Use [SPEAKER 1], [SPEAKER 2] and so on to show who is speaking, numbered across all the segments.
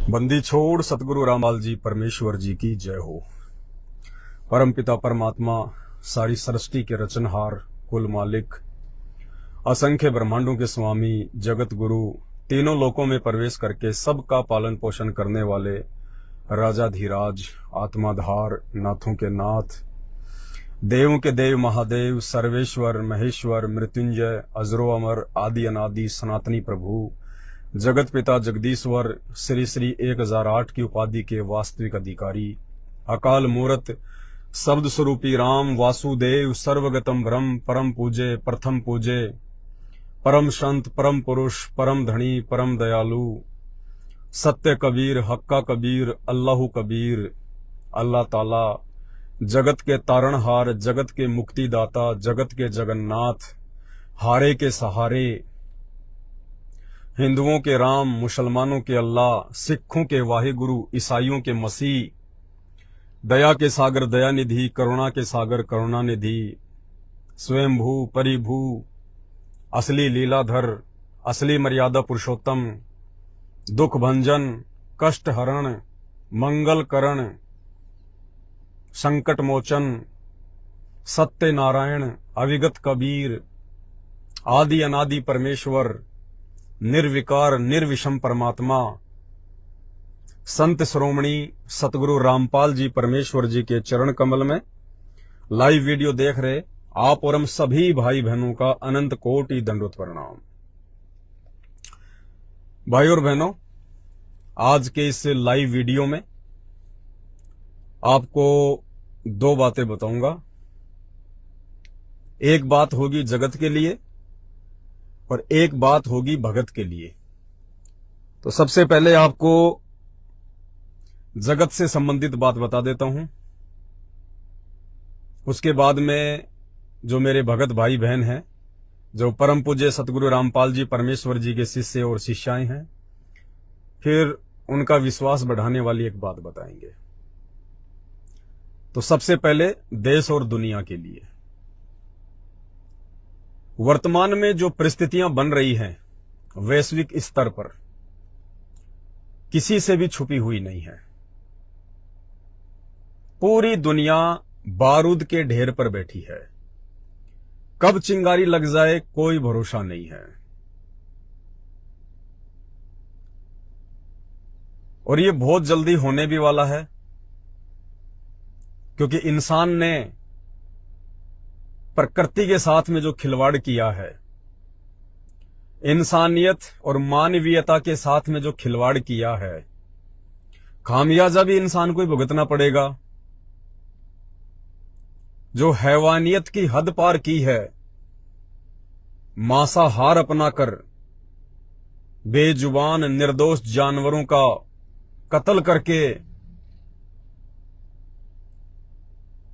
[SPEAKER 1] बंदी छोड़ सतगुरु रामपाल जी परमेश्वर जी की जय हो। परम पिता परमात्मा, सारी सृष्टि के रचनहार, कुल मालिक, असंख्य ब्रह्मांडों के स्वामी, जगत गुरु, तीनों लोकों में प्रवेश करके सबका पालन पोषण करने वाले राजाधीराज, आत्माधार, नाथों के नाथ, देवों के देव महादेव, सर्वेश्वर, महेश्वर, मृत्युंजय, अजरो अमर, आदि अनादि, सनातनी प्रभु, जगत पिता जगदीश्वर, श्री श्री 1008 की उपाधि के वास्तविक अधिकारी, अकाल मूर्त, शब्द स्वरूपी राम, वासुदेव, सर्वगतम ब्रह्म, परम पूजे, प्रथम पूजे, परम संत, परम पुरुष, परम धनी, परम दयालु, सत्य कबीर, हक्का कबीर, अल्लाहु कबीर, अल्लाह ताला, जगत के तारणहार, जगत के मुक्तिदाता, जगत के जगन्नाथ, हारे के सहारे, हिंदुओं के राम, मुसलमानों के अल्लाह, सिखों के वाहिगुरु, ईसाइयों के मसीह, दया के सागर दयानिधि, करुणा के सागर करुणानिधि, स्वयंभू परिभू, असली लीलाधर, असली मर्यादा पुरुषोत्तम, दुख भंजन, कष्ट हरण, मंगल करण, संकट मोचन, सत्य नारायण, अविगत कबीर, आदि अनादि परमेश्वर, निर्विकार निर्विषम परमात्मा, संत श्रोमणी सतगुरु रामपाल जी परमेश्वर जी के चरण कमल में लाइव वीडियो देख रहे आप और हम सभी भाई बहनों का अनंत कोटि दंडवत प्रणाम। भाई और बहनों, आज के इस लाइव वीडियो में आपको दो बातें बताऊंगा। एक बात होगी जगत के लिए और एक बात होगी भगत के लिए। तो सबसे पहले आपको जगत से संबंधित बात बता देता हूं, उसके बाद में जो मेरे भगत भाई बहन हैं, जो परम पूज्य सतगुरु रामपाल जी परमेश्वर जी के शिष्य और शिष्याएं हैं, फिर उनका विश्वास बढ़ाने वाली एक बात बताएंगे। तो सबसे पहले देश और दुनिया के लिए वर्तमान में जो परिस्थितियां बन रही हैं वैश्विक स्तर पर, किसी से भी छुपी हुई नहीं है। पूरी दुनिया बारूद के ढेर पर बैठी है, कब चिंगारी लग जाए कोई भरोसा नहीं है। और ये बहुत जल्दी होने भी वाला है, क्योंकि इंसान ने प्रकृति के साथ में जो खिलवाड़ किया है, इंसानियत और मानवीयता के साथ में जो खिलवाड़ किया है, खामियाजा भी इंसान को ही भुगतना पड़ेगा। जो हैवानियत की हद पार की है, मांसाहार अपनाकर बेजुबान निर्दोष जानवरों का कत्ल करके,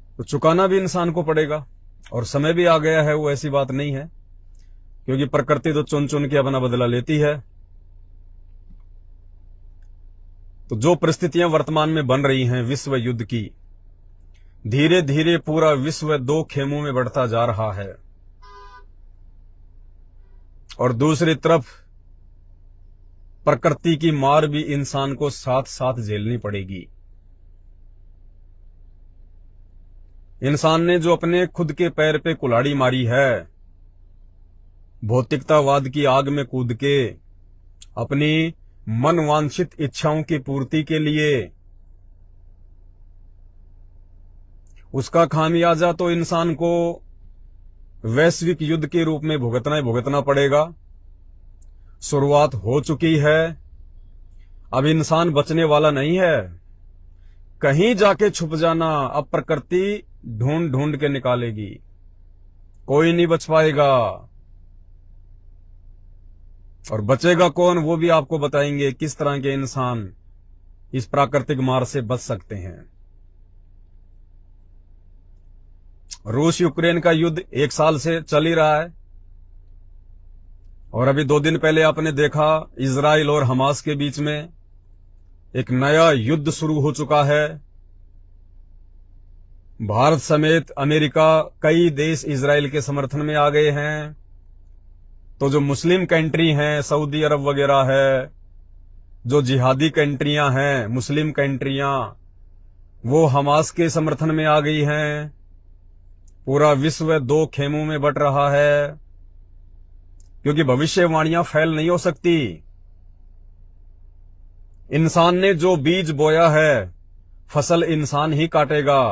[SPEAKER 1] तो चुकाना भी इंसान को पड़ेगा। और समय भी आ गया है, वो ऐसी बात नहीं है, क्योंकि प्रकृति तो चुन चुन के अपना बदला लेती है। तो जो परिस्थितियां वर्तमान में बन रही हैं विश्व युद्ध की, धीरे धीरे पूरा विश्व दो खेमों में बढ़ता जा रहा है, और दूसरी तरफ प्रकृति की मार भी इंसान को साथ साथ झेलनी पड़ेगी। इंसान ने जो अपने खुद के पैर पे कुल्हाड़ी मारी है, भौतिकतावाद की आग में कूद के अपनी मनवांछित इच्छाओं की पूर्ति के लिए, उसका खामियाजा तो इंसान को वैश्विक युद्ध के रूप में भुगतना ही भुगतना पड़ेगा। शुरुआत हो चुकी है, अब इंसान बचने वाला नहीं है। कहीं जाके छुप जाना अब प्रकृति ढूंढ ढूंढ के निकालेगी, कोई नहीं बच पाएगा। और बचेगा कौन, वो भी आपको बताएंगे किस तरह के इंसान इस प्राकृतिक मार से बच सकते हैं। रूस यूक्रेन का युद्ध 1 साल से चल ही रहा है, और अभी 2 दिन पहले आपने देखा इजराइल और हमास के बीच में एक नया युद्ध शुरू हो चुका है। भारत समेत अमेरिका, कई देश इजराइल के समर्थन में आ गए हैं। तो जो मुस्लिम कंट्री हैं, सऊदी अरब वगैरह है, जो जिहादी कंट्रियां हैं, मुस्लिम कंट्रियां, वो हमास के समर्थन में आ गई हैं। पूरा विश्व दो खेमों में बंट रहा है, क्योंकि भविष्यवाणियां फैल नहीं हो सकती। इंसान ने जो बीज बोया है, फसल इंसान ही काटेगा।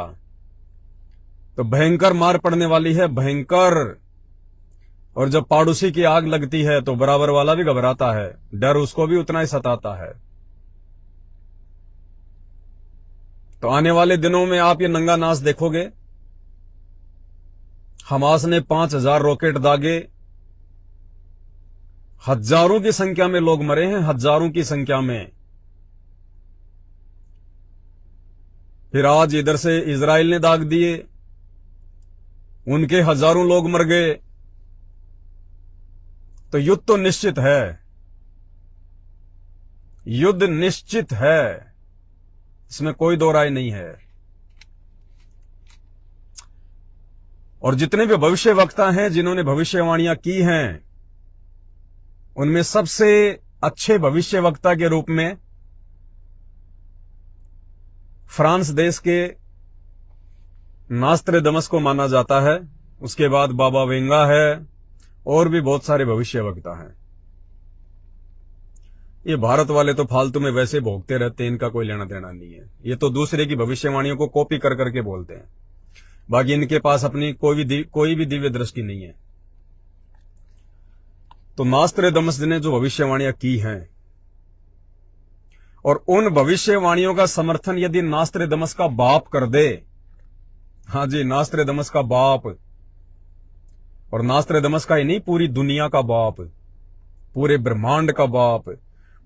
[SPEAKER 1] तो भयंकर मार पड़ने वाली है, भयंकर। और जब पड़ोसी की आग लगती है तो बराबर वाला भी घबराता है, डर उसको भी उतना ही सताता है। तो आने वाले दिनों में आप ये नंगा नाच देखोगे। हमास ने 5000 रॉकेट दागे, हजारों की संख्या में लोग मरे हैं, हजारों की संख्या में। फिर आज इधर से इजराइल ने दाग दिए, उनके हजारों लोग मर गए। तो युद्ध तो निश्चित है, युद्ध निश्चित है, इसमें कोई दो राय नहीं है। और जितने भी भविष्यवक्ता हैं जिन्होंने भविष्यवाणियां की हैं, उनमें सबसे अच्छे भविष्यवक्ता के रूप में फ्रांस देश के नास्ट्रेडमस को माना जाता है। उसके बाद बाबा वेंगा है, और भी बहुत सारे भविष्यवक्ता हैं। ये भारत वाले तो फालतू में वैसे भोगते रहते हैं, इनका कोई लेना देना नहीं है। ये तो दूसरे की भविष्यवाणियों को कॉपी कर करके बोलते हैं, बाकी इनके पास अपनी कोई भी दिव्य दृष्टि नहीं है। तो नास्ट्रेडमस ने जो भविष्यवाणियां की हैं, और उन भविष्यवाणियों का समर्थन यदि नास्ट्रेडमस का बाप कर दे, हाँ जी, नास्ट्रेडमस का बाप, और नास्ट्रेडमस का ही नहीं, पूरी दुनिया का बाप, पूरे ब्रह्मांड का बाप,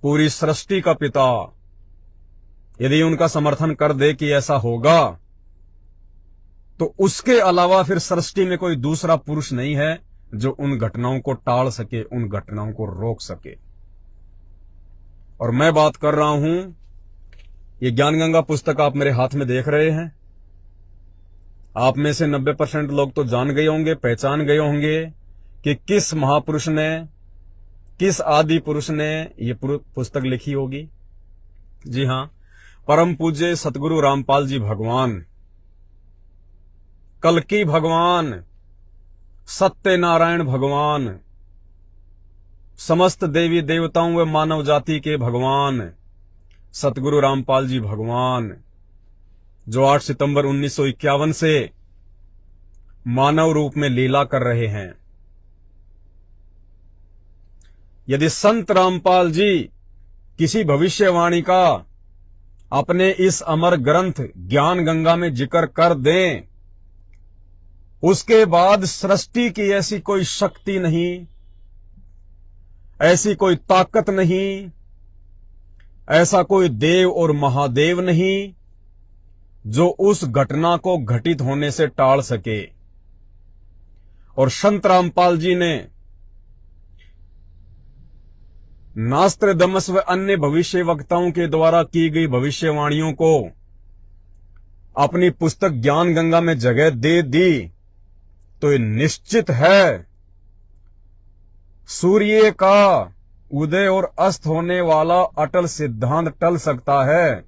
[SPEAKER 1] पूरी सृष्टि का पिता, यदि उनका समर्थन कर दे कि ऐसा होगा, तो उसके अलावा फिर सृष्टि में कोई दूसरा पुरुष नहीं है जो उन घटनाओं को टाल सके, उन घटनाओं को रोक सके। और मैं बात कर रहा हूं, ये ज्ञानगंगा पुस्तक आप मेरे हाथ में देख रहे हैं। आप में से 90% लोग तो जान गए होंगे, पहचान गए होंगे कि किस महापुरुष ने, किस आदि पुरुष ने ये पुस्तक लिखी होगी। जी हां, परम पूज्य सतगुरु रामपाल जी भगवान, कल्कि भगवान, सत्यनारायण भगवान, समस्त देवी देवताओं व मानव जाति के भगवान सतगुरु रामपाल जी भगवान, जो 8 सितंबर 1951 से मानव रूप में लीला कर रहे हैं। यदि संत रामपाल जी किसी भविष्यवाणी का अपने इस अमर ग्रंथ ज्ञान गंगा में जिक्र कर दें, उसके बाद सृष्टि की ऐसी कोई शक्ति नहीं, ऐसी कोई ताकत नहीं, ऐसा कोई देव और महादेव नहीं जो उस घटना को घटित होने से टाल सके। और संत रामपाल जी ने नास्ट्रेडमस व अन्य भविष्यवक्ताओं के द्वारा की गई भविष्यवाणियों को अपनी पुस्तक ज्ञान गंगा में जगह दे दी, तो ये निश्चित है सूर्य का उदय और अस्त होने वाला अटल सिद्धांत टल सकता है,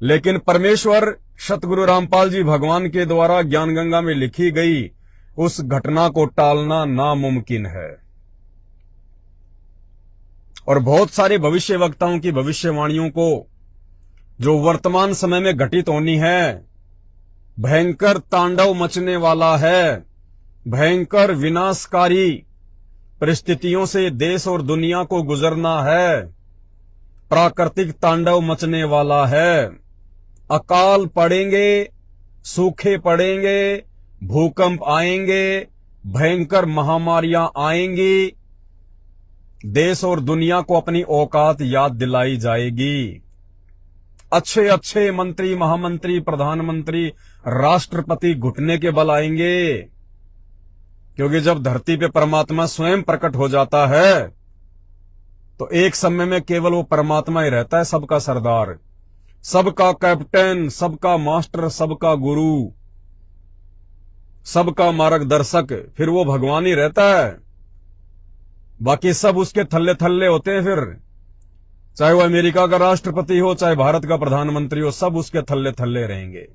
[SPEAKER 1] लेकिन परमेश्वर सतगुरु रामपाल जी भगवान के द्वारा ज्ञान गंगा में लिखी गई उस घटना को टालना नामुमकिन है। और बहुत सारे भविष्यवक्ताओं की भविष्यवाणियों को जो वर्तमान समय में घटित होनी है, भयंकर तांडव मचने वाला है, भयंकर विनाशकारी परिस्थितियों से देश और दुनिया को गुजरना है, प्राकृतिक तांडव मचने वाला है, अकाल पड़ेंगे, सूखे पड़ेंगे, भूकंप आएंगे, भयंकर महामारियां आएंगी, देश और दुनिया को अपनी औकात याद दिलाई जाएगी। अच्छे अच्छे मंत्री, महामंत्री, प्रधानमंत्री, राष्ट्रपति घुटने के बल आएंगे, क्योंकि जब धरती पे परमात्मा स्वयं प्रकट हो जाता है तो एक समय में केवल वो परमात्मा ही रहता है, सबका सरदार, सबका कैप्टन, सबका मास्टर, सबका गुरु, सबका मार्गदर्शक, फिर वो भगवान ही रहता है। बाकी सब उसके थल्ले थल्ले होते हैं। फिर चाहे वो अमेरिका का राष्ट्रपति हो, चाहे भारत का प्रधानमंत्री हो, सब उसके थल्ले थल्ले रहेंगे।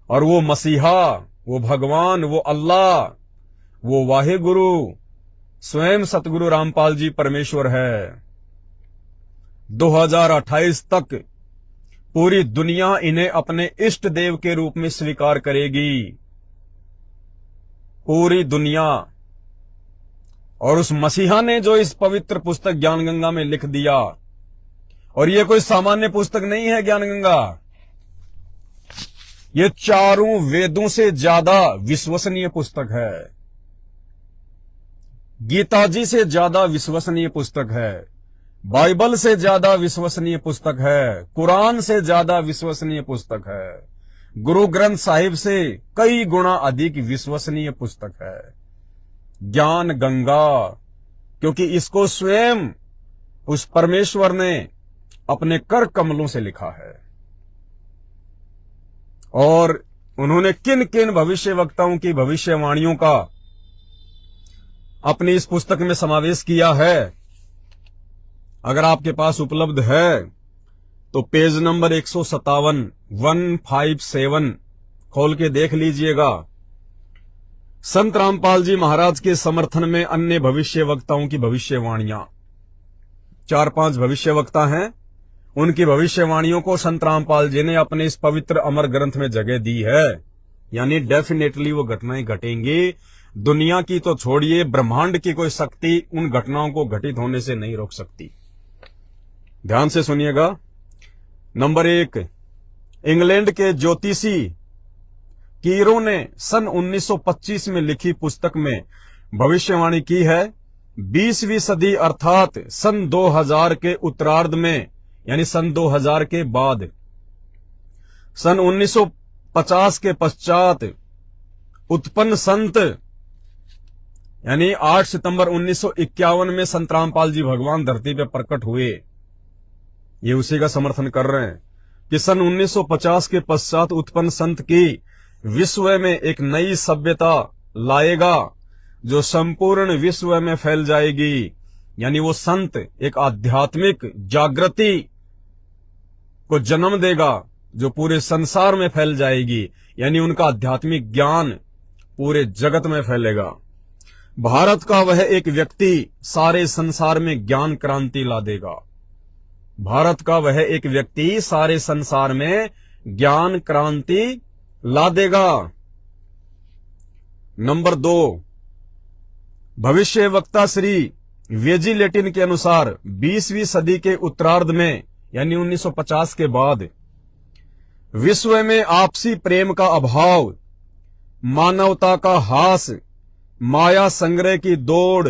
[SPEAKER 1] और वो मसीहा, वो भगवान, वो अल्लाह, वो वाहे गुरु स्वयं सतगुरु रामपाल जी परमेश्वर है। 2028 तक पूरी दुनिया इन्हें अपने इष्ट देव के रूप में स्वीकार करेगी, पूरी दुनिया। और उस मसीहा ने जो इस पवित्र पुस्तक ज्ञान गंगा में लिख दिया, और ये कोई सामान्य पुस्तक नहीं है ज्ञान गंगा, ये चारों वेदों से ज्यादा विश्वसनीय पुस्तक है, गीता जी से ज्यादा विश्वसनीय पुस्तक है, बाइबल से ज्यादा विश्वसनीय पुस्तक है, कुरान से ज्यादा विश्वसनीय पुस्तक है, गुरु ग्रंथ साहिब से कई गुना अधिक विश्वसनीय पुस्तक है ज्ञान गंगा। क्योंकि इसको स्वयं उस परमेश्वर ने अपने कर कमलों से लिखा है। और उन्होंने किन किन भविष्य वक्ताओं की भविष्यवाणियों का अपनी इस पुस्तक में समावेश किया है, अगर आपके पास उपलब्ध है तो पेज नंबर 157 खोल के देख लीजिएगा। संत रामपाल जी महाराज के समर्थन में अन्य भविष्य वक्ताओं की भविष्यवाणियां, 4-5 भविष्य वक्ता हैं, उनकी भविष्यवाणियों को संत रामपाल जी ने अपने इस पवित्र अमर ग्रंथ में जगह दी है। यानी डेफिनेटली वो घटनाएं घटेंगी। दुनिया की तो छोड़िए, ब्रह्मांड की कोई शक्ति उन घटनाओं को घटित होने से नहीं रोक सकती। ध्यान से सुनिएगा। नंबर 1, इंग्लैंड के ज्योतिषी कीरो ने सन 1925 में लिखी पुस्तक में भविष्यवाणी की है, 20वीं सदी अर्थात सन 2000 के उत्तरार्ध में, यानी सन 2000 के बाद, सन 1950 के पश्चात उत्पन्न संत, यानी 8 सितंबर 1951 में संत रामपाल जी भगवान धरती पे प्रकट हुए। ये उसी का समर्थन कर रहे हैं कि सन 1950 के पश्चात उत्पन्न संत की विश्व में एक नई सभ्यता लाएगा जो संपूर्ण विश्व में फैल जाएगी। यानी वो संत एक आध्यात्मिक जागृति को जन्म देगा जो पूरे संसार में फैल जाएगी। यानी उनका आध्यात्मिक ज्ञान पूरे जगत में फैलेगा। भारत का वह एक व्यक्ति सारे संसार में ज्ञान क्रांति ला देगा। भारत का वह एक व्यक्ति सारे संसार में ज्ञान क्रांति ला देगा। नंबर 2, भविष्य वक्ता श्री वेजिलेटिन के अनुसार 20वीं सदी के उत्तरार्ध में, यानी 1950 के बाद, विश्व में आपसी प्रेम का अभाव, मानवता का हास, माया संग्रह की दौड़,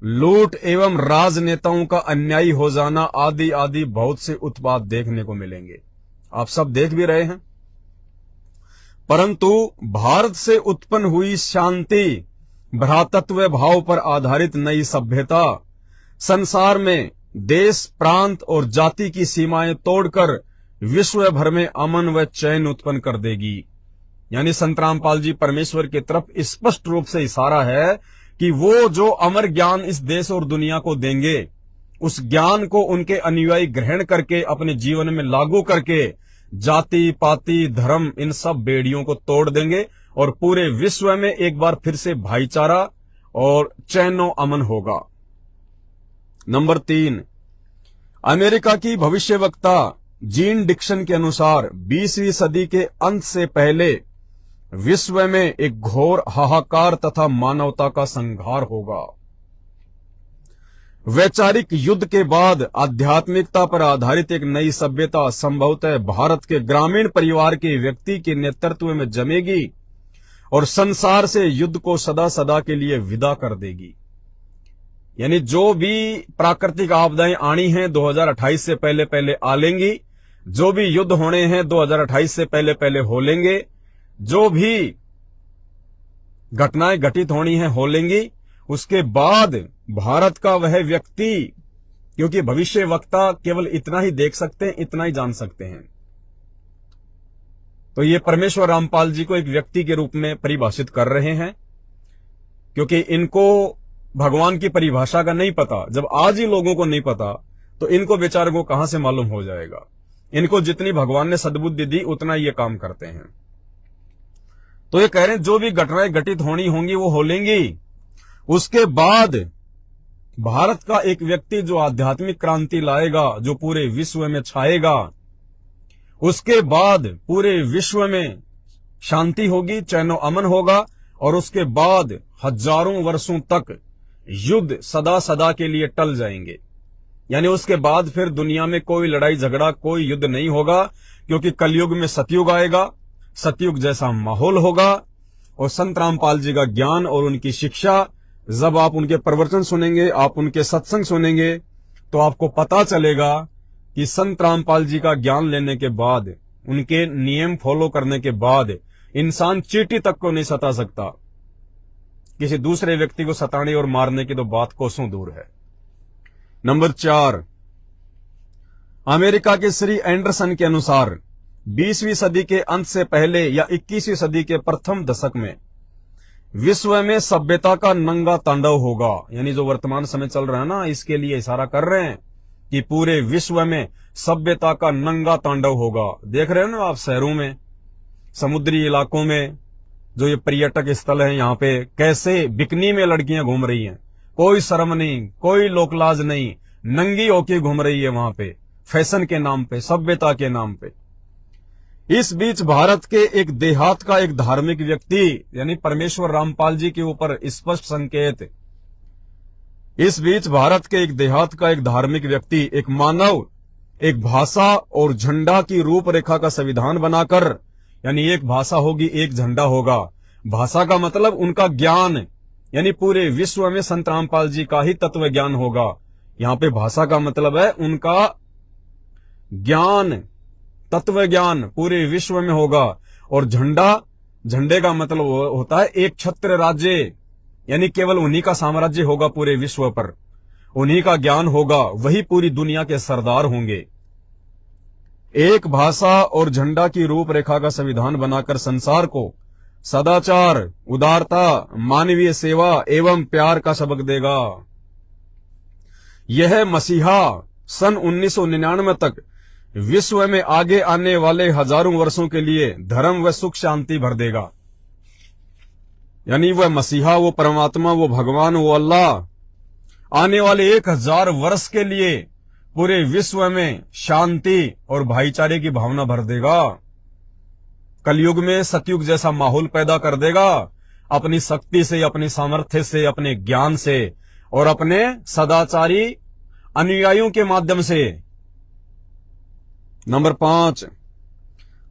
[SPEAKER 1] लूट एवं राजनेताओं का अन्यायी हो जाना आदि आदि बहुत से उत्पाद देखने को मिलेंगे। आप सब देख भी रहे हैं। परंतु भारत से उत्पन्न हुई शांति, भ्रातृत्व भाव पर आधारित नई सभ्यता संसार में देश, प्रांत और जाति की सीमाएं तोड़कर विश्व भर में अमन व चैन उत्पन्न कर देगी। यानी संत रामपाल जी परमेश्वर की तरफ स्पष्ट रूप से इशारा है कि वो जो अमर ज्ञान इस देश और दुनिया को देंगे, उस ज्ञान को उनके अनुयायी ग्रहण करके अपने जीवन में लागू करके जाति, पाति, धर्म, इन सब बेड़ियों को तोड़ देंगे और पूरे विश्व में एक बार फिर से भाईचारा और चैनो अमन होगा। नंबर 3, अमेरिका की भविष्यवक्ता जीन डिक्सन के अनुसार 20वीं सदी के अंत से पहले विश्व में एक घोर हाहाकार तथा मानवता का संहार होगा। वैचारिक युद्ध के बाद आध्यात्मिकता पर आधारित एक नई सभ्यता संभवतः भारत के ग्रामीण परिवार के व्यक्ति के नेतृत्व में जमेगी और संसार से युद्ध को सदा सदा के लिए विदा कर देगी। यानी जो भी प्राकृतिक आपदाएं आनी हैं 2028 से पहले पहले आ लेंगी, जो भी युद्ध होने हैं 2028 से पहले पहले हो लेंगे, जो भी घटनाएं घटित होनी हैं हो लेंगी। उसके बाद भारत का वह व्यक्ति, क्योंकि भविष्य वक्ता केवल इतना ही देख सकते हैं, इतना ही जान सकते हैं, तो ये परमेश्वर रामपाल जी को एक व्यक्ति के रूप में परिभाषित कर रहे हैं, क्योंकि इनको भगवान की परिभाषा का नहीं पता। जब आज ही लोगों को नहीं पता तो इनको बेचारे को कहां से मालूम हो जाएगा। इनको जितनी भगवान ने सद्बुद्धि दी उतना ये काम करते हैं। तो ये कह रहे हैं जो भी घटनाएं घटित होनी होंगी वो हो लेंगी। उसके बाद भारत का एक व्यक्ति जो आध्यात्मिक क्रांति लाएगा, जो पूरे विश्व में छाएगा, उसके बाद पूरे विश्व में शांति होगी, चैनो अमन होगा, और उसके बाद हजारों वर्षों तक युद्ध सदा सदा के लिए टल जाएंगे। यानी उसके बाद फिर दुनिया में कोई लड़ाई झगड़ा, कोई युद्ध नहीं होगा, क्योंकि कलयुग में सतयुग आएगा, सतयुग जैसा माहौल होगा। और संत रामपाल जी का ज्ञान और उनकी शिक्षा, जब आप उनके प्रवचन सुनेंगे, आप उनके सत्संग सुनेंगे, तो आपको पता चलेगा कि संत रामपाल जी का ज्ञान लेने के बाद, उनके नियम फॉलो करने के बाद इंसान चींटी तक को नहीं सता सकता। किसी दूसरे व्यक्ति को सताने और मारने की तो बात कोसों दूर है। नंबर 4, अमेरिका के श्री एंडरसन के अनुसार 20वीं सदी के अंत से पहले या 21वीं सदी के प्रथम दशक में विश्व में सभ्यता का नंगा तांडव होगा। यानी जो वर्तमान समय चल रहा है ना, इसके लिए इशारा कर रहे हैं कि पूरे विश्व में सभ्यता का नंगा तांडव होगा। देख रहे हो ना आप, शहरों में, समुद्री इलाकों में, जो ये पर्यटक स्थल है, यहाँ पे कैसे बिकनी में लड़कियां घूम रही हैं, कोई शर्म नहीं, कोई लोकलाज नहीं, नंगी होके घूम रही है वहां पे, फैशन के नाम पे, सभ्यता के नाम पे। इस बीच भारत के एक देहात का एक धार्मिक व्यक्ति, यानी परमेश्वर रामपाल जी के ऊपर स्पष्ट संकेत, इस बीच भारत के एक देहात का एक धार्मिक व्यक्ति, एक मानव, एक भाषा और झंडा की रूपरेखा का संविधान बनाकर, यानी एक भाषा होगी, एक झंडा होगा। भाषा का मतलब उनका ज्ञान, यानी पूरे विश्व में संत रामपाल जी का ही तत्व ज्ञान होगा। यहाँ पे भाषा का मतलब है उनका ज्ञान, तत्व ज्ञान पूरे विश्व में होगा। और झंडा, झंडे का मतलब होता है एक छत्र राज्य, यानी केवल उन्हीं का साम्राज्य होगा पूरे विश्व पर, उन्हीं का ज्ञान होगा, वही पूरी दुनिया के सरदार होंगे। एक भाषा और झंडा की रूपरेखा का संविधान बनाकर संसार को सदाचार, उदारता, मानवीय सेवा एवं प्यार का सबक देगा। यह मसीहा सन 1999 तक विश्व में आगे आने वाले हजारों वर्षों के लिए धर्म व सुख शांति भर देगा। यानी वह मसीहा, वो परमात्मा, वो भगवान, वो अल्लाह आने वाले 1000 वर्ष के लिए पूरे विश्व में शांति और भाईचारे की भावना भर देगा। कलयुग में सतयुग जैसा माहौल पैदा कर देगा, अपनी शक्ति से, अपनी सामर्थ्य से, अपने ज्ञान से और अपने सदाचारी अनुयायियों के माध्यम से। नंबर 5,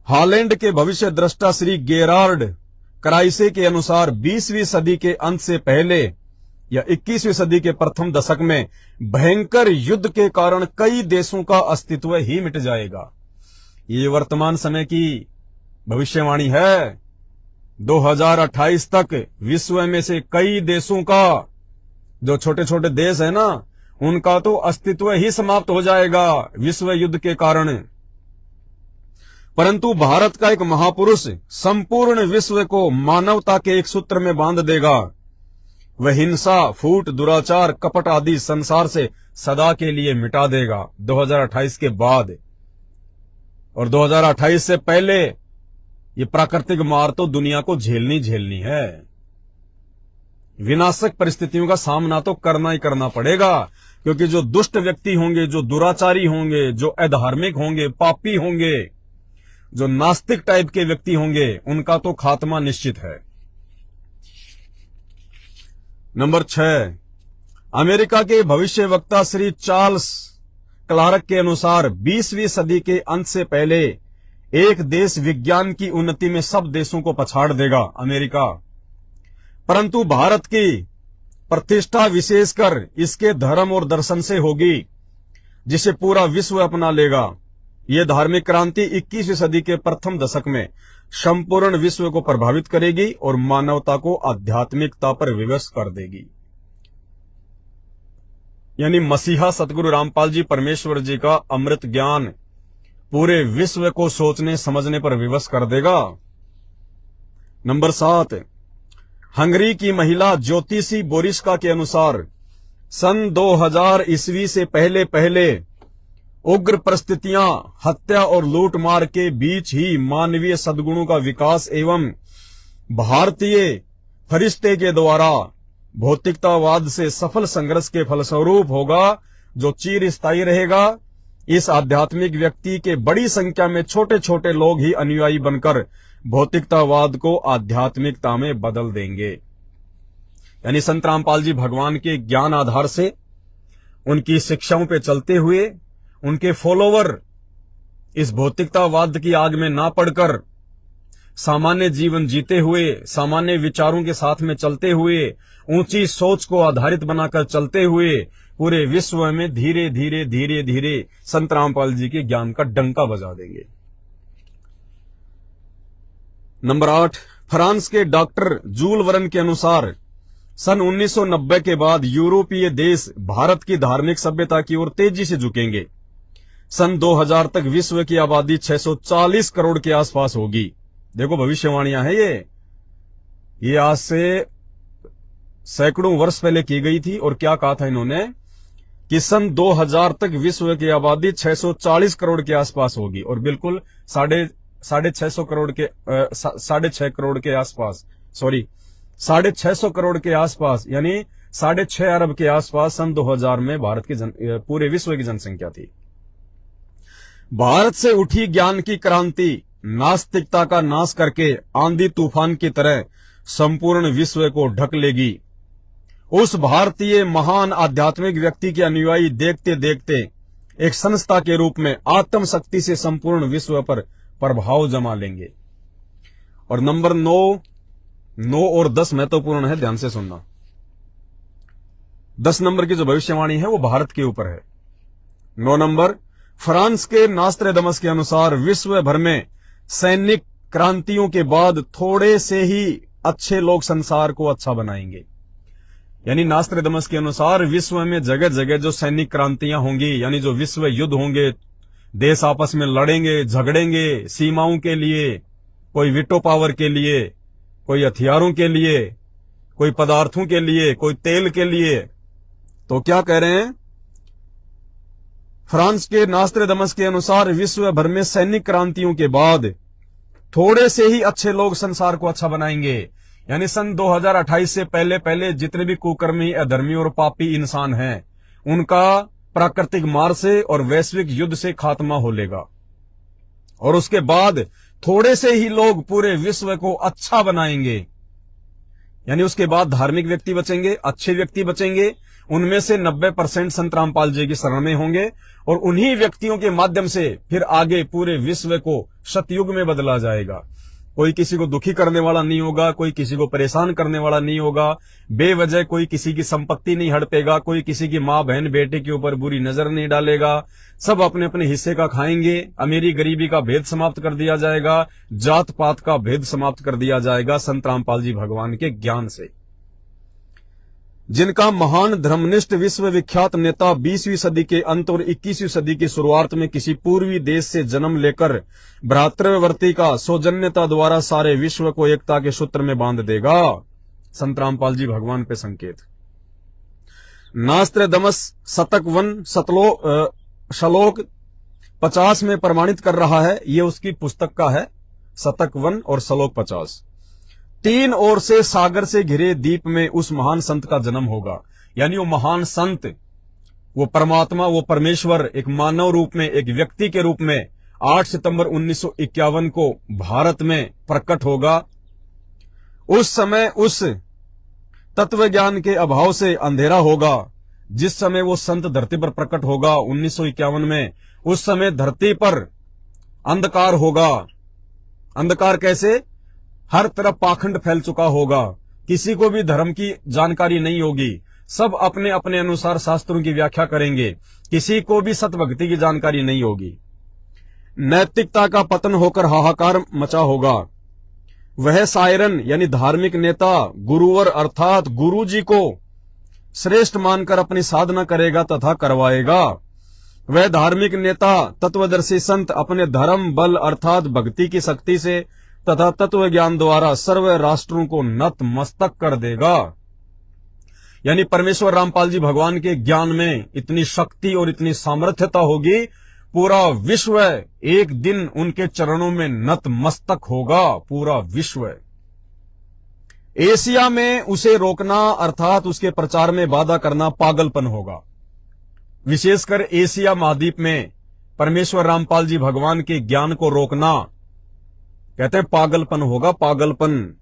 [SPEAKER 1] हॉलैंड के भविष्य दृष्टा श्री गेरार्ड क्राइसे के अनुसार 20वीं सदी के अंत से पहले या 21वीं सदी के प्रथम दशक में भयंकर युद्ध के कारण कई देशों का अस्तित्व ही मिट जाएगा। ये वर्तमान समय की भविष्यवाणी है। 2028 तक विश्व में से कई देशों का, जो छोटे छोटे देश है ना, उनका तो अस्तित्व ही समाप्त हो जाएगा विश्व युद्ध के कारण। परंतु भारत का एक महापुरुष संपूर्ण विश्व को मानवता के एक सूत्र में बांध देगा। वह हिंसा, फूट, दुराचार, कपट आदि संसार से सदा के लिए मिटा देगा 2028 के बाद। और 2028 से पहले ये प्राकृतिक मार तो दुनिया को झेलनी है। विनाशक परिस्थितियों का सामना तो करना ही करना पड़ेगा, क्योंकि जो दुष्ट व्यक्ति होंगे, जो दुराचारी होंगे, जो अधार्मिक होंगे, पापी होंगे, जो नास्तिक टाइप के व्यक्ति होंगे, उनका तो खात्मा निश्चित है। नंबर 6, अमेरिका के भविष्यवक्ता श्री चार्ल्स क्लार्क के अनुसार 20वीं सदी के अंत से पहले एक देश विज्ञान की उन्नति में सब देशों को पछाड़ देगा, अमेरिका। परंतु भारत की प्रतिष्ठा विशेषकर इसके धर्म और दर्शन से होगी, जिसे पूरा विश्व अपना लेगा। यह धार्मिक क्रांति 21वीं सदी के प्रथम दशक में संपूर्ण विश्व को प्रभावित करेगी और मानवता को आध्यात्मिकता पर विवश कर देगी। यानी मसीहा सतगुरु रामपाल जी परमेश्वर जी का अमृत ज्ञान पूरे विश्व को सोचने समझने पर विवश कर देगा। नंबर 7, हंगरी की महिला ज्योतिषी बोरिस्का के अनुसार सन 2000 ईस्वी से पहले उग्र परिस्थितियां, हत्या और लूटमार के बीच ही मानवीय सद्गुणों का विकास एवं भारतीय फरिश्ते के द्वारा भौतिकतावाद से सफल संघर्ष के फलस्वरूप होगा, जो चिरस्थायी रहेगा। इस आध्यात्मिक व्यक्ति के बड़ी संख्या में छोटे छोटे लोग ही अनुयायी बनकर भौतिकतावाद को आध्यात्मिकता में बदल देंगे। यानी संत रामपाल जी भगवान के ज्ञान आधार से, उनकी शिक्षाओं पे चलते हुए, उनके फॉलोवर इस भौतिकतावाद की आग में ना पड़कर सामान्य जीवन जीते हुए, सामान्य विचारों के साथ में चलते हुए, ऊंची सोच को आधारित बनाकर चलते हुए पूरे विश्व में धीरे धीरे धीरे धीरे संत रामपाल जी के ज्ञान का डंका बजा देंगे। नंबर 8, फ्रांस के डॉक्टर जूल वर्न के अनुसार सन 1990 के बाद यूरोपीय देश भारत की धार्मिक सभ्यता की ओर तेजी से झुकेंगे। सन 2000 तक विश्व की आबादी 640 करोड़ के आसपास होगी। देखो भविष्यवाणियां हैं ये आज से सैकड़ों वर्ष पहले की गई थी। और क्या कहा था इन्होंने कि सन 2000 तक विश्व की आबादी 640 करोड़ के आसपास होगी, और बिल्कुल साढ़े 600 करोड़ के आसपास, यानी 6.5 अरब के आसपास सन 2000 में भारत की पूरे विश्व की जनसंख्या थी। भारत से उठी ज्ञान की क्रांति नास्तिकता का नाश करके आंधी तूफान की तरह संपूर्ण विश्व को ढक लेगी। उस भारतीय महान आध्यात्मिक व्यक्ति के अनुयायी देखते देखते एक संस्था के रूप में आत्म शक्ति से संपूर्ण विश्व पर प्रभाव जमा लेंगे। और नंबर 9 और 10 महत्वपूर्ण है, ध्यान से सुनना। 10 नंबर की जो भविष्यवाणी है वो भारत के ऊपर है। 9 नंबर, फ्रांस के नास्ट्रेडमस के अनुसार विश्व भर में सैनिक क्रांतियों के बाद थोड़े से ही अच्छे लोग संसार को अच्छा बनाएंगे। यानी नास्ट्रेडमस के अनुसार विश्व में जगह जगह जो सैनिक क्रांतियां होंगी, यानी जो विश्व युद्ध होंगे, देश आपस में लड़ेंगे, झगड़ेंगे सीमाओं के लिए, कोई वीटो पावर के लिए, कोई हथियारों के लिए, कोई पदार्थों के लिए, कोई तेल के लिए। तो क्या कह रहे हैं, फ्रांस के नास्ट्रेडमस के अनुसार विश्व भर में सैनिक क्रांतियों के बाद थोड़े से ही अच्छे लोग संसार को अच्छा बनाएंगे। यानी सन 2028 से पहले जितने भी कुकर्मी, अधर्मी और पापी इंसान हैं, उनका प्राकृतिक मार से और वैश्विक युद्ध से खात्मा हो लेगा। और उसके बाद थोड़े से ही लोग पूरे विश्व को अच्छा बनाएंगे। यानी उसके बाद धार्मिक व्यक्ति बचेंगे, अच्छे व्यक्ति बचेंगे। उनमें से 90% संत रामपाल जी की शरण में होंगे, और उन्हीं व्यक्तियों के माध्यम से फिर आगे पूरे विश्व को सतयुग में बदला जाएगा। कोई किसी को दुखी करने वाला नहीं होगा, कोई किसी को परेशान करने वाला नहीं होगा, बेवजह कोई किसी की संपत्ति नहीं हड़पेगा, कोई किसी की मां बहन बेटे के ऊपर बुरी नजर नहीं डालेगा। सब अपने अपने हिस्से का खाएंगे। अमीरी गरीबी का भेद समाप्त कर दिया जाएगा, जात पात का भेद समाप्त कर दिया जाएगा संत रामपाल जी भगवान के ज्ञान से। जिनका महान धर्मनिष्ठ विश्व विख्यात नेता 20वीं सदी के अंत और 21वीं सदी की शुरुआत में किसी पूर्वी देश से जन्म लेकर भ्रातृवर्ती का सौजन्यता द्वारा सारे विश्व को एकता के सूत्र में बांध देगा। संत रामपाल जी भगवान पे संकेत। नास्ट्रेडमस शतक वन श्लोक 50 में प्रमाणित कर रहा है। ये उसकी पुस्तक का है, शतक वन और श्लोक 50। 3 ओर से सागर से घिरे द्वीप में उस महान संत का जन्म होगा। यानी वो महान संत, वो परमात्मा, वो परमेश्वर एक मानव रूप में, एक व्यक्ति के रूप में 8 सितंबर 1951 को भारत में प्रकट होगा। उस समय उस तत्व ज्ञान के अभाव से अंधेरा होगा। जिस समय वो संत धरती पर प्रकट होगा 1951 में, उस समय धरती पर अंधकार होगा। अंधकार कैसे? हर तरफ पाखंड फैल चुका होगा, किसी को भी धर्म की जानकारी नहीं होगी, सब अपने अपने अनुसार शास्त्रों की व्याख्या करेंगे, किसी को भी सतभक्ति की जानकारी नहीं होगी। नैतिकता का पतन होकर हाहाकार मचा होगा। वह सायरन यानी धार्मिक नेता गुरुवर अर्थात गुरु जी को श्रेष्ठ मानकर अपनी साधना करेगा तथा करवाएगा। वह धार्मिक नेता तत्वदर्शी संत अपने धर्म बल अर्थात भक्ति की शक्ति से तथा तत्व ज्ञान द्वारा सर्व राष्ट्रों को नत मस्तक कर देगा। यानी परमेश्वर रामपाल जी भगवान के ज्ञान में इतनी शक्ति और इतनी सामर्थ्यता होगी, पूरा विश्व एक दिन उनके चरणों में नतमस्तक होगा, पूरा विश्व। एशिया में उसे रोकना अर्थात उसके प्रचार में बाधा करना पागलपन होगा। विशेषकर एशिया महाद्वीप में परमेश्वर रामपाल जी भगवान के ज्ञान को रोकना कहते हैं पागलपन होगा, पागलपन।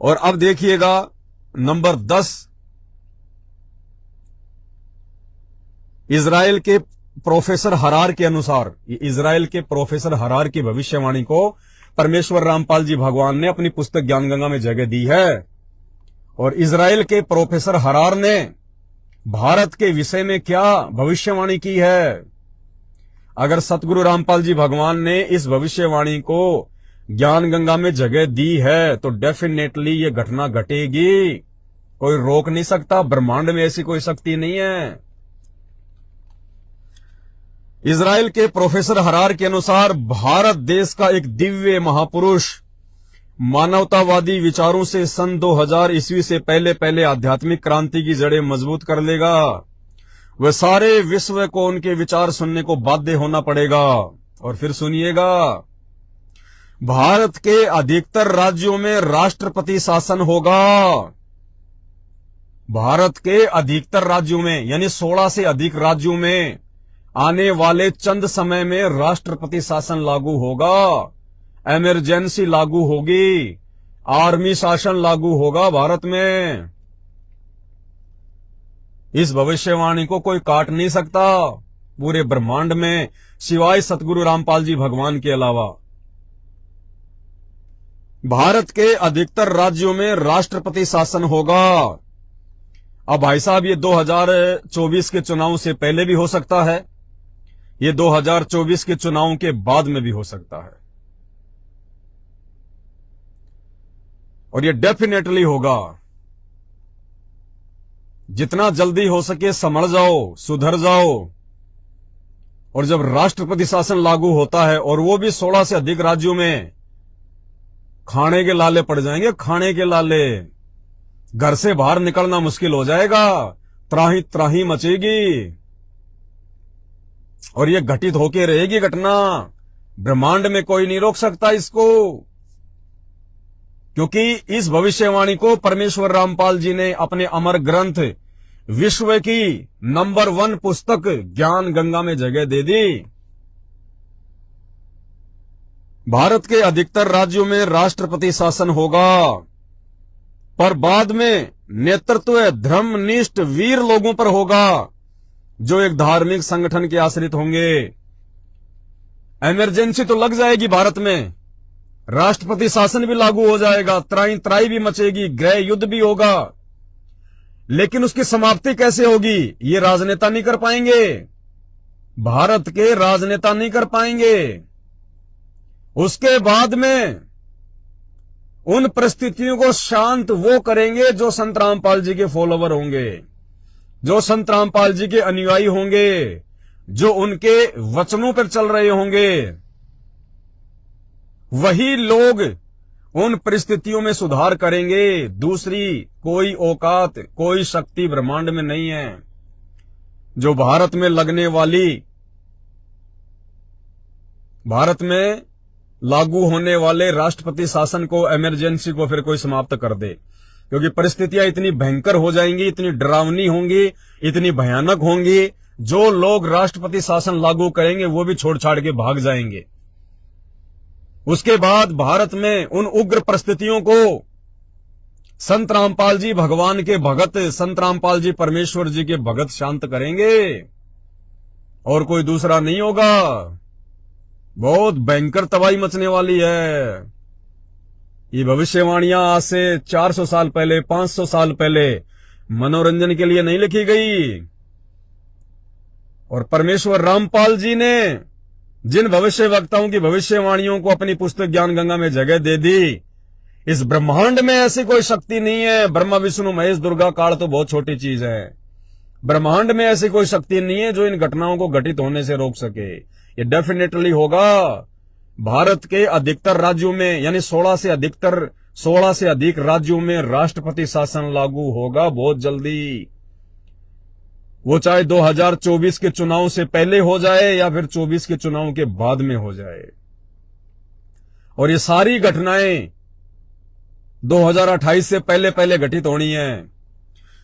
[SPEAKER 1] और अब देखिएगा नंबर 10, इजराइल के प्रोफेसर हरार के अनुसार, इजराइल के प्रोफेसर हरार की भविष्यवाणी को परमेश्वर रामपाल जी भगवान ने अपनी पुस्तक ज्ञानगंगा में जगह दी है। और इजराइल के प्रोफेसर हरार ने भारत के विषय में क्या भविष्यवाणी की है। अगर सतगुरु रामपाल जी भगवान ने इस भविष्यवाणी को ज्ञानगंगा में जगह दी है तो डेफिनेटली ये घटना घटेगी, कोई रोक नहीं सकता। ब्रह्मांड में ऐसी कोई शक्ति नहीं है। इजराइल के प्रोफेसर हरार के अनुसार भारत देश का एक दिव्य महापुरुष मानवतावादी विचारों से सन 2000 ईस्वी से पहले आध्यात्मिक क्रांति की जड़ें मजबूत कर लेगा। वह सारे विश्व को उनके विचार सुनने को बाध्य होना पड़ेगा। और फिर सुनिएगा, भारत के अधिकतर राज्यों में राष्ट्रपति शासन होगा। भारत के अधिकतर राज्यों में यानी 16 से अधिक राज्यों में आने वाले चंद समय में राष्ट्रपति शासन लागू होगा, इमरजेंसी लागू होगी, आर्मी शासन लागू होगा भारत में। इस भविष्यवाणी को कोई काट नहीं सकता पूरे ब्रह्मांड में, सिवाय सतगुरु रामपाल जी भगवान के अलावा। भारत के अधिकतर राज्यों में राष्ट्रपति शासन होगा। अब भाई साहब, ये 2024 के चुनाव से पहले भी हो सकता है, ये 2024 के चुनाव के बाद में भी हो सकता है, और ये डेफिनेटली होगा। जितना जल्दी हो सके संभल जाओ, सुधर जाओ। और जब राष्ट्रपति शासन लागू होता है और वो भी 16 से अधिक राज्यों में, खाने के लाले पड़ जाएंगे, खाने के लाले। घर से बाहर निकलना मुश्किल हो जाएगा, त्राही त्राही मचेगी। और ये घटित होके रहेगी घटना, ब्रह्मांड में कोई नहीं रोक सकता इसको, क्योंकि इस भविष्यवाणी को परमेश्वर रामपाल जी ने अपने अमर ग्रंथ विश्व की नंबर 1 पुस्तक ज्ञान गंगा में जगह दे दी। भारत के अधिकतर राज्यों में राष्ट्रपति शासन होगा, पर बाद में नेतृत्व धर्मनिष्ठ वीर लोगों पर होगा जो एक धार्मिक संगठन के आश्रित होंगे। इमरजेंसी तो लग जाएगी भारत में, राष्ट्रपति शासन भी लागू हो जाएगा, त्राई त्राई भी मचेगी, गृह युद्ध भी होगा, लेकिन उसकी समाप्ति कैसे होगी ये राजनेता नहीं कर पाएंगे, भारत के राजनेता नहीं कर पाएंगे। उसके बाद में उन परिस्थितियों को शांत वो करेंगे जो संत रामपाल जी के फॉलोवर होंगे, जो संत रामपाल जी के अनुयायी होंगे, जो उनके वचनों पर चल रहे होंगे। वही लोग उन परिस्थितियों में सुधार करेंगे। दूसरी कोई औकात, कोई शक्ति ब्रह्मांड में नहीं है जो भारत में लगने वाली, भारत में लागू होने वाले राष्ट्रपति शासन को, इमरजेंसी को फिर कोई समाप्त कर दे। क्योंकि परिस्थितियां इतनी भयंकर हो जाएंगी, इतनी डरावनी होंगी, इतनी भयानक होंगी, जो लोग राष्ट्रपति शासन लागू करेंगे वो भी छोड़ छाड़ के भाग जाएंगे। उसके बाद भारत में उन उग्र परिस्थितियों को संत रामपाल जी भगवान के भगत, संत रामपाल जी परमेश्वर जी के भगत शांत करेंगे, और कोई दूसरा नहीं होगा। बहुत भयंकर तबाही मचने वाली है। ये भविष्यवाणियां आज से 400 साल पहले, 500 साल पहले मनोरंजन के लिए नहीं लिखी गई, और परमेश्वर रामपाल जी ने जिन भविष्य वक्ताओं की भविष्यवाणियों को अपनी पुस्तक ज्ञान गंगा में जगह दे दी, इस ब्रह्मांड में ऐसी कोई शक्ति नहीं है। ब्रह्मा विष्णु महेश दुर्गा काल तो बहुत छोटी चीज है, ब्रह्मांड में ऐसी कोई शक्ति नहीं है जो इन घटनाओं को घटित होने से रोक सके। ये डेफिनेटली होगा। भारत के अधिकतर राज्यों में यानी 16 से अधिक राज्यों में राष्ट्रपति शासन लागू होगा बहुत जल्दी। वो चाहे 2024 के चुनाव से पहले हो जाए या फिर 24 के चुनाव के बाद में हो जाए। और ये सारी घटनाएं 2028 से पहले पहले घटित होनी है।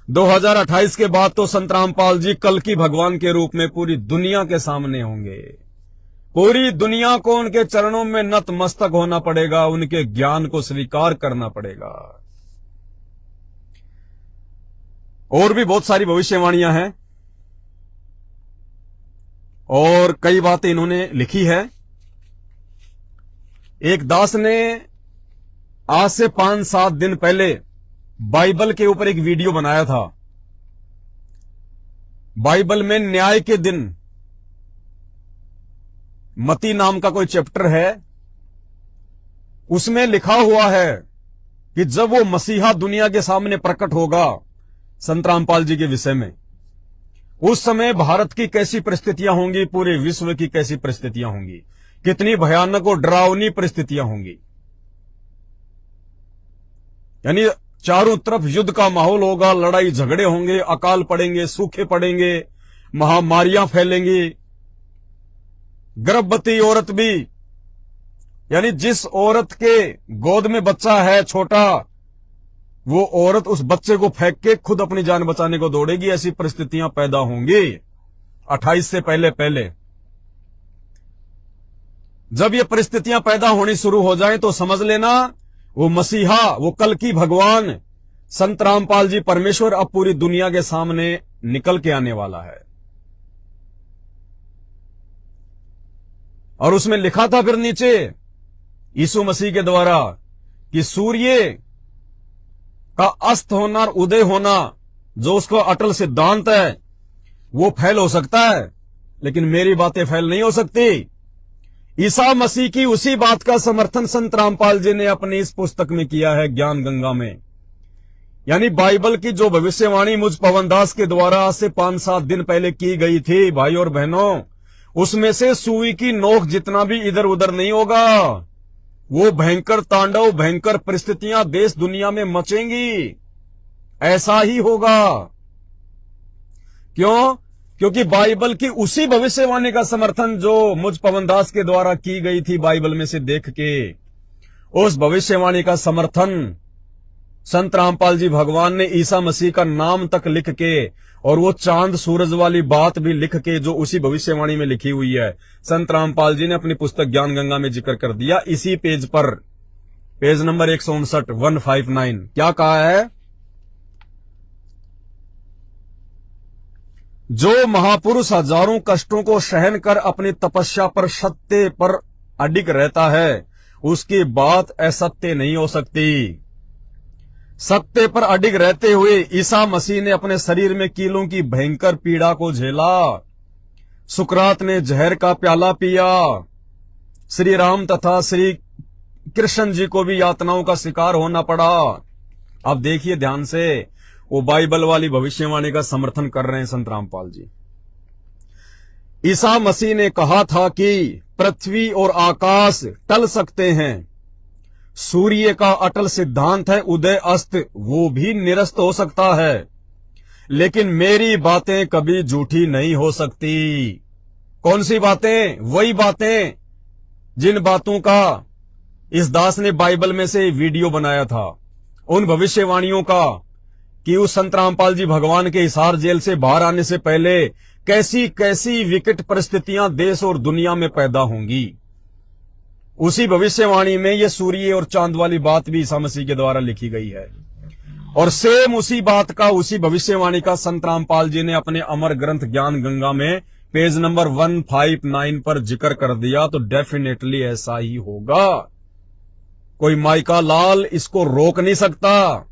[SPEAKER 1] 2028 के बाद तो संत रामपाल जी कल्कि भगवान के रूप में पूरी दुनिया के सामने होंगे। पूरी दुनिया को उनके चरणों में नतमस्तक होना पड़ेगा, उनके ज्ञान को स्वीकार करना पड़ेगा। और भी बहुत सारी भविष्यवाणियां हैं और कई बातें इन्होंने लिखी है। एक दास ने आज से 5-7 दिन पहले बाइबल के ऊपर एक वीडियो बनाया था। बाइबल में न्याय के दिन मती नाम का कोई चैप्टर है, उसमें लिखा हुआ है कि जब वो मसीहा दुनिया के सामने प्रकट होगा संत रामपाल जी के विषय में, उस समय भारत की कैसी परिस्थितियां होंगी, पूरे विश्व की कैसी परिस्थितियां होंगी, कितनी भयानक और डरावनी परिस्थितियां होंगी। यानी चारों तरफ युद्ध का माहौल होगा, लड़ाई झगड़े होंगे, अकाल पड़ेंगे, सूखे पड़ेंगे, महामारियां फैलेंगी। गर्भवती औरत भी, यानी जिस औरत के गोद में बच्चा है छोटा, वो औरत उस बच्चे को फेंक के खुद अपनी जान बचाने को दौड़ेगी। ऐसी परिस्थितियां पैदा होंगी 28 से पहले पहले। जब ये परिस्थितियां पैदा होनी शुरू हो जाएं तो समझ लेना वो मसीहा, वो कल्कि भगवान संत रामपाल जी परमेश्वर अब पूरी दुनिया के सामने निकल के आने वाला है। और उसमें लिखा था फिर नीचे यीशु मसीह के द्वारा कि सूर्य का अस्त होना और उदय होना, जो उसको अटल सिद्धांत है, वो फैल हो सकता है, लेकिन मेरी बातें फैल नहीं हो सकती। ईसा मसीह की उसी बात का समर्थन संत रामपाल जी ने अपनी इस पुस्तक में किया है, ज्ञान गंगा में। यानी बाइबल की जो भविष्यवाणी मुझ पवनदास के द्वारा आज से 5-7 दिन पहले की गई थी भाई और बहनों, उसमें से सुई की नोक जितना भी इधर उधर नहीं होगा। वो भयंकर तांडव, भयंकर परिस्थितियां देश दुनिया में मचेंगी, ऐसा ही होगा। क्यों? क्योंकि बाइबल की उसी भविष्यवाणी का समर्थन जो मुझ पवनदास के द्वारा की गई थी बाइबल में से देख के, उस भविष्यवाणी का समर्थन संत रामपाल जी भगवान ने ईसा मसीह का नाम तक लिख के, और वो चांद सूरज वाली बात भी लिख के जो उसी भविष्यवाणी में लिखी हुई है, संत रामपाल जी ने अपनी पुस्तक ज्ञान गंगा में जिक्र कर दिया। इसी पेज पर, पेज नंबर 159 क्या कहा है? जो महापुरुष हजारों कष्टों को सहन कर अपनी तपस्या पर सत्य पर अडिग रहता है, उसकी बात असत्य नहीं हो सकती। सत्य पर अडिग रहते हुए ईसा मसीह ने अपने शरीर में कीलों की भयंकर पीड़ा को झेला। सुकरात ने जहर का प्याला पिया। श्री राम तथा श्री कृष्ण जी को भी यातनाओं का शिकार होना पड़ा। अब देखिए ध्यान से, वो बाइबल वाली भविष्यवाणी का समर्थन कर रहे हैं संत रामपाल जी। ईसा मसीह ने कहा था कि पृथ्वी और आकाश टल सकते हैं, सूर्य का अटल सिद्धांत है उदय अस्त, वो भी निरस्त हो सकता है, लेकिन मेरी बातें कभी झूठी नहीं हो सकती। कौन सी बातें? वही बातें जिन बातों का इस दास ने बाइबल में से वीडियो बनाया था, उन भविष्यवाणियों का कि उस संत रामपाल जी भगवान के हिसार जेल से बाहर आने से पहले कैसी कैसी विकट परिस्थितियां देश और दुनिया में पैदा होंगी। उसी भविष्यवाणी में ये सूर्य और चांद वाली बात भी ईसा मसीह के द्वारा लिखी गई है, और सेम उसी बात का, उसी भविष्यवाणी का संत रामपाल जी ने अपने अमर ग्रंथ ज्ञान गंगा में पेज नंबर 159 पर जिक्र कर दिया। तो डेफिनेटली ऐसा ही होगा, कोई माइका लाल इसको रोक नहीं सकता।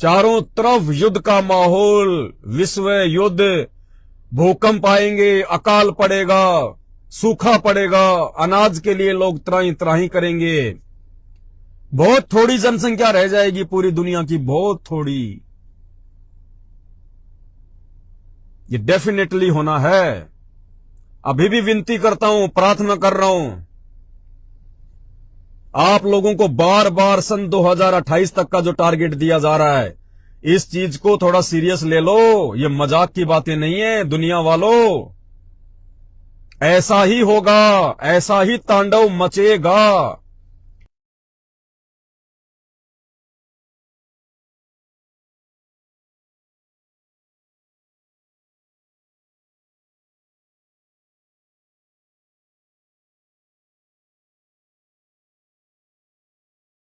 [SPEAKER 1] चारों तरफ युद्ध का माहौल, विश्व युद्ध, भूकंप आएंगे, अकाल पड़ेगा, सूखा पड़ेगा, अनाज के लिए लोग त्राही त्राही करेंगे। बहुत थोड़ी जनसंख्या रह जाएगी पूरी दुनिया की, बहुत थोड़ी। ये डेफिनेटली होना है। अभी भी विनती करता हूं, प्रार्थना कर रहा हूं, आप लोगों को बार बार सन 2028 तक का जो टारगेट दिया जा रहा है, इस चीज को थोड़ा सीरियस ले लो, ये मजाक की बातें नहीं है दुनिया वालों। ऐसा ही होगा, ऐसा ही तांडव मचेगा।